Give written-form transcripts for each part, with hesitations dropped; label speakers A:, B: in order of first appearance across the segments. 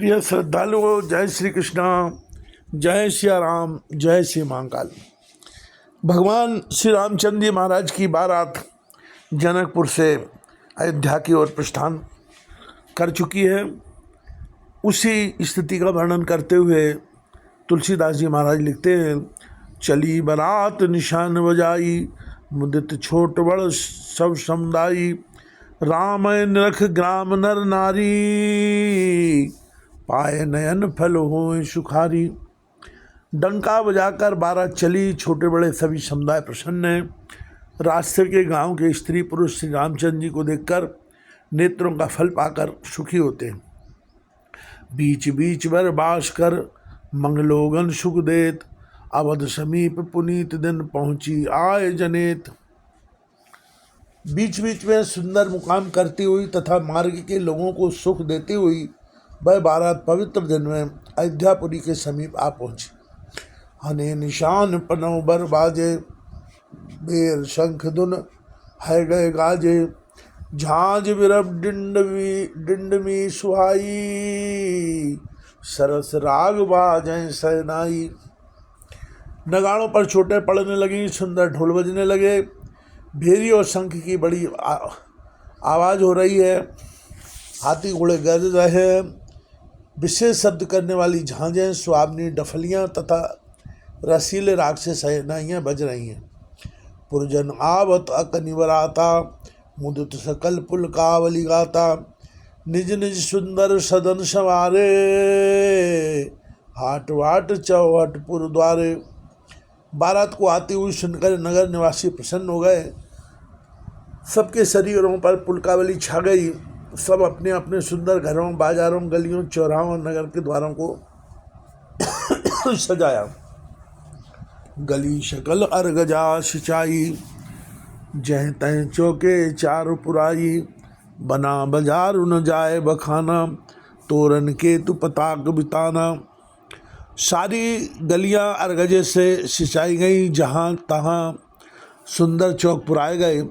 A: प्रिय श्रद्धालुओं, जय श्री कृष्णा, जय सिया राम, जय श्री महाकाल। भगवान श्री रामचंद्र जी महाराज की बारात जनकपुर से अयोध्या की ओर प्रस्थान कर चुकी है। उसी स्थिति का वर्णन करते हुए तुलसीदास जी महाराज लिखते हैं, चली बारात निशान बजाई, मुदित छोट बड़ सब समुदायी, राम निरख ग्राम नर नारी, पाए नयन फल होए सुखारी। डंका बजाकर बारात चली, छोटे बड़े सभी समुदाय प्रसन्न हैं। रास्ते के गांव के स्त्री पुरुष श्री रामचंद्र जी को देखकर नेत्रों का फल पाकर सुखी होते हैं। बीच बीच बर बास कर मंगलोगन सुख देत, अवध समीप पुनीत दिन पहुंची आए जनेत। बीच बीच में सुंदर मुकाम करती हुई तथा मार्ग के लोगों को सुख देती हुई वह बारात पवित्र दिन में अयोध्यापुरी के समीप आ पहुंची। हने निशान पनौ बर बाजे, बेर शंख धुन है गए गाजे, झांझ बिरब डिंडमी सुहाई, सरस राग बाजें सहनाई। नगाड़ों पर चोटें पड़ने लगी, सुंदर ढोल बजने लगे, भेरी और शंख की बड़ी आवाज़ हो रही है, हाथी घोड़े गरज रहे हैं, विशेष शब्द करने वाली झांझें, सुहावनी डफलियाँ तथा रसीले राग से सहनाइयाँ बज रही हैं। पुरजन आवत अकनिवराता, मुदित सकल पुल कावली गाता, निज निज सुंदर सदन संवारे, हाट वाट चौहट पुर द्वारे। बारात को आती हुई सुनकर नगर निवासी प्रसन्न हो गए। सबके शरीरों पर पुलकावली छा गई। सब अपने अपने सुंदर घरों, बाजारों, गलियों, चौराहों और नगर के द्वारों को सजाया। गली शकल अर्गजा सिंचाई, जह तह चौके चार पुराई, बना बाजार न जाए बखाना, तोरन के तु पताक बिताना। सारी गलियां अर्गजे से सिंचाई गई, जहाँ तहाँ सुंदर चौक पुराए गए,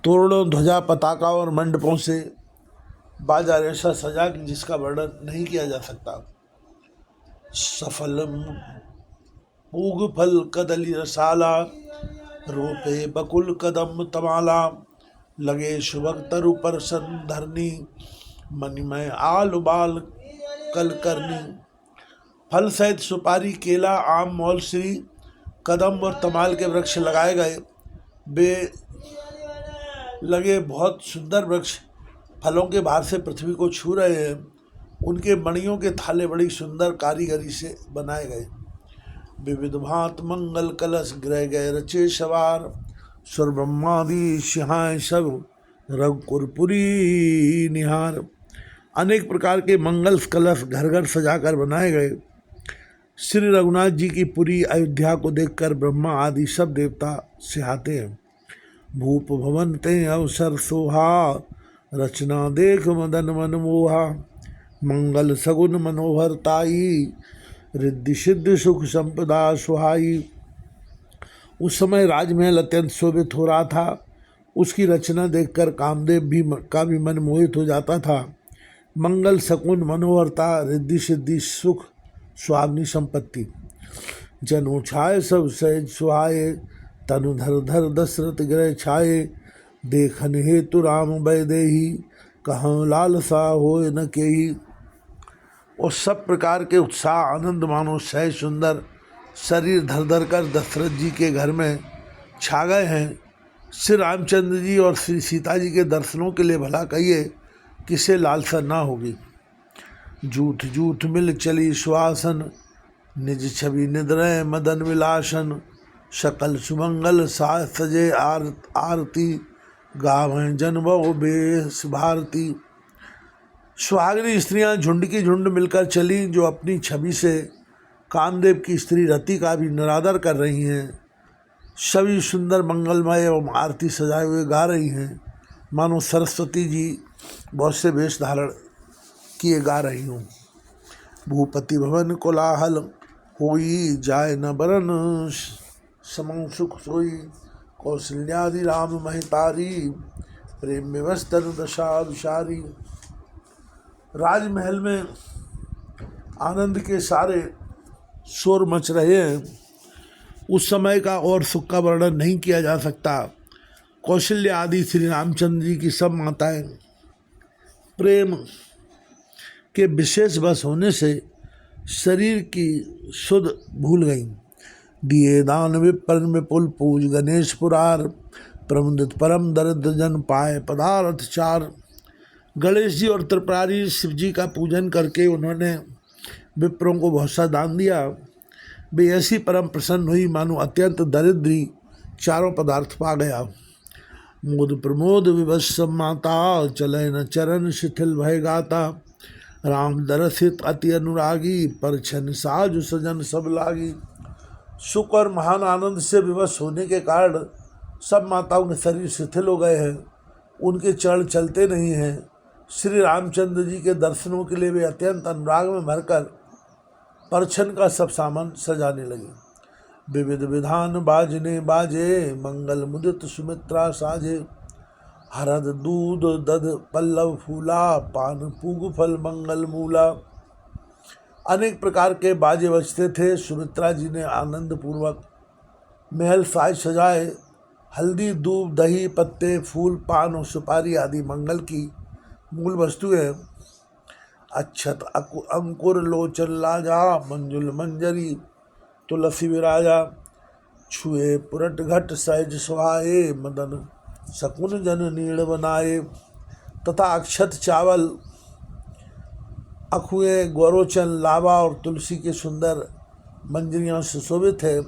A: तोरणों, ध्वजा, पताका और मंडपों से बाजार ऐसा सजा कि जिसका वर्णन नहीं किया जा सकता। सफल पूग फल कदली रसाला, रोपे बकुल कदम तमाला, लगे शुभक तरु पर संधरनी, मणिमय आल बाल कल करनी। फल सहित सुपारी, केला, आम, मौलश्री, कदम और तमाल के वृक्ष लगाए गए। वे लगे बहुत सुंदर वृक्ष फलों के भार से पृथ्वी को छू रहे हैं। उनके मणियों के थाले बड़ी सुंदर कारीगरी से बनाए गए। विविध भांत मंगल कलश ग्रह गए रचे सवार, सुर ब्रह्मादि सिंहाय सब रघुकुरपुरी निहार। अनेक प्रकार के मंगल कलश घर घर सजाकर बनाए गए। श्री रघुनाथ जी की पुरी अयोध्या को देखकर ब्रह्मा आदि सब देवता सिहाते हैं। भूप भवन ते अवसर सोहा, रचना देख मदन मन मोहा, मंगल सगुन मनोहर ताई, रिद्धि सिद्धि सुख संपदा सुहाई। उस समय राजमहल अत्यंत शोभित हो रहा था। उसकी रचना देखकर कामदेव का भी मन मोहित हो जाता था। मंगल सकुन मनोहरता, रिद्धि सिद्धि सुख सुहावनी संपत्ति, जनु छाए सब सहज सुहाए, तनु धर धर दशरथ ग्रह छाए, देखन हेतु राम वैदेही, कहाँ लालसा होए न केही। और सब प्रकार के उत्साह आनंद मानो सहज सुंदर शरीर धर धर कर दशरथ जी के घर में छा गए हैं। श्री रामचंद्र जी और श्री सीता जी के दर्शनों के लिए भला कहिए किसे लालसा ना होगी। जूथ जूथ मिल चली सुहासन, निज छवि निद्रय मदन विलासन, सकल सुमंगल सा सजे आरती, गावें जनबो बेस भारती। सुहागिनी स्त्रियां झुंड की झुंड मिलकर चली, जो अपनी छवि से कामदेव की स्त्री रति का भी निरादर कर रही हैं। सभी सुंदर मंगलमय एवं आरती सजाए हुए गा रही हैं, मानो सरस्वती जी बहुत से वेश धारण किए गा रही हूँ। भूपति भवन कोलाहल होई, जाय न बरन समं सुख सोई, कौशल्यादि राम महितारी, प्रेम विवश तनु दशा विशारी। राजमहल में आनंद के सारे शोर मच रहे हैं। उस समय का और सुख का वर्णन नहीं किया जा सकता। कौशल्य आदि श्री रामचंद्र जी की सब माताएं प्रेम के विशेष बस होने से शरीर की सुध भूल गईं। दिए दान विप्रन विपुल पूज गणेश पुरार, प्रमुदित परम दरिद्र जन पाए पदार्थ चार। गणेश जी और त्रिपुरारी शिव जी का पूजन करके उन्होंने विप्रों को बहुत सा दान दिया। वे ऐसी परम प्रसन्न हुई मानो अत्यंत दरिद्री चारों पदार्थ पा गया। मोद प्रमोद विवश माता, चले न चरण शिथिल भय गाता। राम दरसित अति अनुरागी, पर छन साज सजन सब लागी। सुख और महान आनंद से विवश होने के कारण सब माताओं के शरीर शिथिल हो गए हैं, उनके चरण चलते नहीं हैं। श्री रामचंद्र जी के दर्शनों के लिए वे अत्यंत अनुराग में भरकर परछन का सब सामान सजाने लगे। विविध विधान बाजने बाजे, मंगल मुदित सुमित्रा साजे। हरद दूध दध पल्लव फूला, पान पूग फल मंगल मूला। अनेक प्रकार के बाजे बजते थे। सुमित्रा जी ने आनंद पूर्वक महल साज सजाए। हल्दी दूब दही पत्ते फूल पान और सुपारी आदि मंगल की मूल वस्तुएं। अक्षत अंकुर लोचन लाजा, मंजुल मंजरी तुलसी विराजा। छुए पुरट घट सहज सुहाए, मदन शकुन जन नीड़ बनाए। तथा अक्षत चावल अखुए गौरोचन लावा और तुलसी के सुंदर मंजरियाँ सुशोभित है।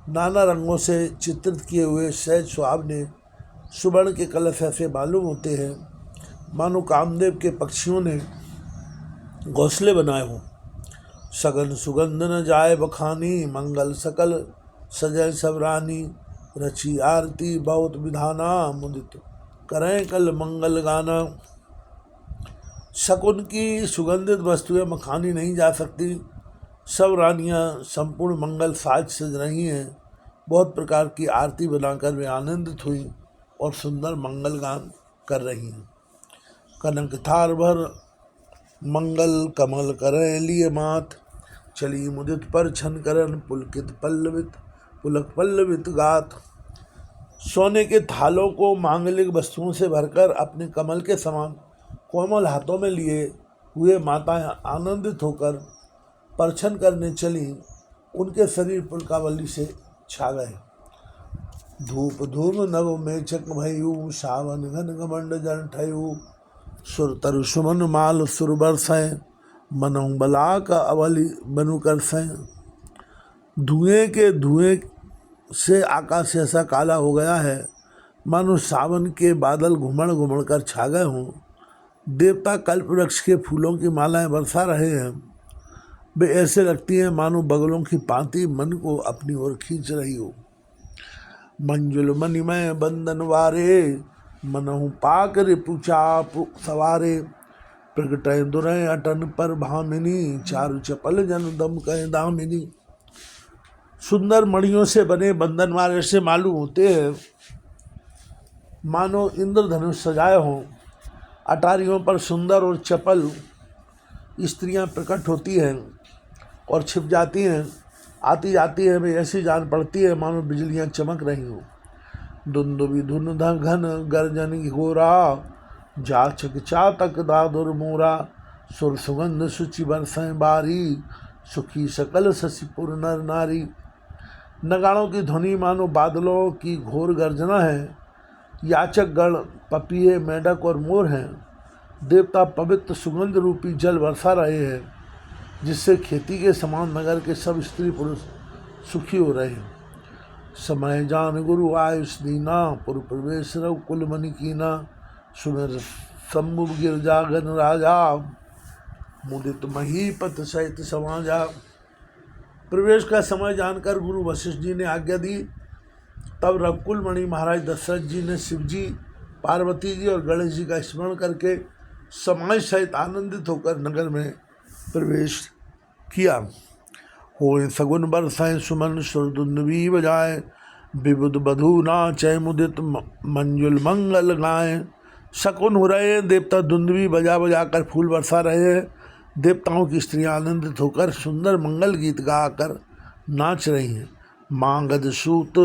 A: नाना रंगों से चित्रित किए हुए सहज सुहावने सुवर्ण के कलश ऐसे मालूम होते हैं मानो कामदेव के पक्षियों ने घोंसले बनाए हों। सगन सुगंध न जाए बखानी, मंगल सकल सजय सब रानी। रची आरती बहुत विधाना, मुदित करें कल मंगल गाना। शकुन की सुगंधित वस्तुएं मखानी नहीं जा सकती। सब रानियां संपूर्ण मंगल साज सज रही हैं। बहुत प्रकार की आरती बनाकर वे आनंदित हुई और सुंदर मंगल गान कर रही हैं। कनक थार भर मंगल कमल करें लिए मात, चली मुदित पर छन करन पुलकित पल्लवित पुलक पल्लवित गात। सोने के थालों को मांगलिक वस्तुओं से भरकर अपने कमल के समान कोमल हाथों में लिए हुए माताएं आनंदित होकर परछन करने चली। उनके शरीर पुलकावली से छा गए। धूप धूम नव मेचक भयू, सावन घन घमंड जन ठयू। सुर तरु सुमन माल सुर बरसें, मनों बला का अवली बनु करसें। धुएं से आकाश ऐसा काला हो गया है मानो सावन के बादल घुमड़ घुमड़ कर छा गए हों। देवता कल्प वृक्ष के फूलों की मालाएं बरसा रहे हैं। वे ऐसे लगती हैं मानो बगलों की पांति मन को अपनी ओर खींच रही हो। मंजुल मणिमय बंदन वारे, मनहु पाक रिपुचाप सवारे। प्रगटय दुरय अटन पर भामिनी, चारु चपल जन दम कह दामिनी। सुंदर मणियों से बने बंधन वाले से मालूम होते हैं मानो इंद्रधनुष सजाए हों। अटारियों पर सुंदर और चपल स्त्रियां प्रकट होती हैं और छिप जाती हैं। आती जाती है वे ऐसी जान पड़ती है मानो बिजलियां चमक रही हों। दुंदुबी धुन घन गर्जन घोरा, जाचक चातक दादुर मोरा। सुर सुगंध सुचि बरसें बारी, सुखी सकल शशिपुर नर नारी। नगाड़ों की ध्वनि मानो बादलों की घोर गर्जना है। याचक गण पपीहे मेढक और मोर हैं। देवता पवित्र सुगंध रूपी जल बरसा रहे हैं जिससे खेती के समान नगर के सब स्त्री पुरुष सुखी हो रहे हैं। समय जान गुरु आयुष दीना, पुर प्रवेश रव कुल मनि कीना। सुमिर सम्भु गिरजा गण राजा, मुदित महीपत सहित समाजा। प्रवेश का समय जानकर गुरु वशिष्ठ जी ने आज्ञा दी। तब रघुकुल मणि महाराज दशरथ जी ने शिव जी, पार्वती जी और गणेश जी का स्मरण करके समाज सहित आनंदित होकर नगर में प्रवेश किया। होए सगुन बरसाए सुमन सुरदुंदवी बजाए, विबुध बधू नाचय मुदित मंजुल मंगल गाए। शकुन हो रहे हैं, देवता दुंदवी बजा बजा कर फूल बरसा रहे हैं, देवताओं की स्त्रियां आनंदित होकर सुंदर मंगल गीत गाकर नाच रही हैं। मांगद सूत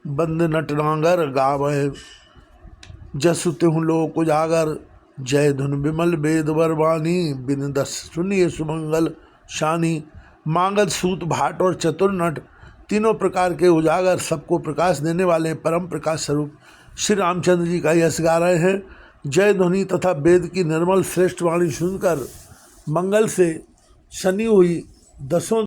A: बंद नटनागर गावे जसु तिहु लोक उजागर, जय धुन विमल वेद बरवानी, बिन दस सुनिए सुमंगल शानी। मांगद सूत भाट और चतुर नट तीनों प्रकार के उजागर सबको प्रकाश देने वाले परम प्रकाश स्वरूप श्री रामचंद्र जी का यश गा रहे हैं। जय ध्वनि तथा वेद की निर्मल श्रेष्ठ वाणी सुनकर मंगल से शनि हुई दसों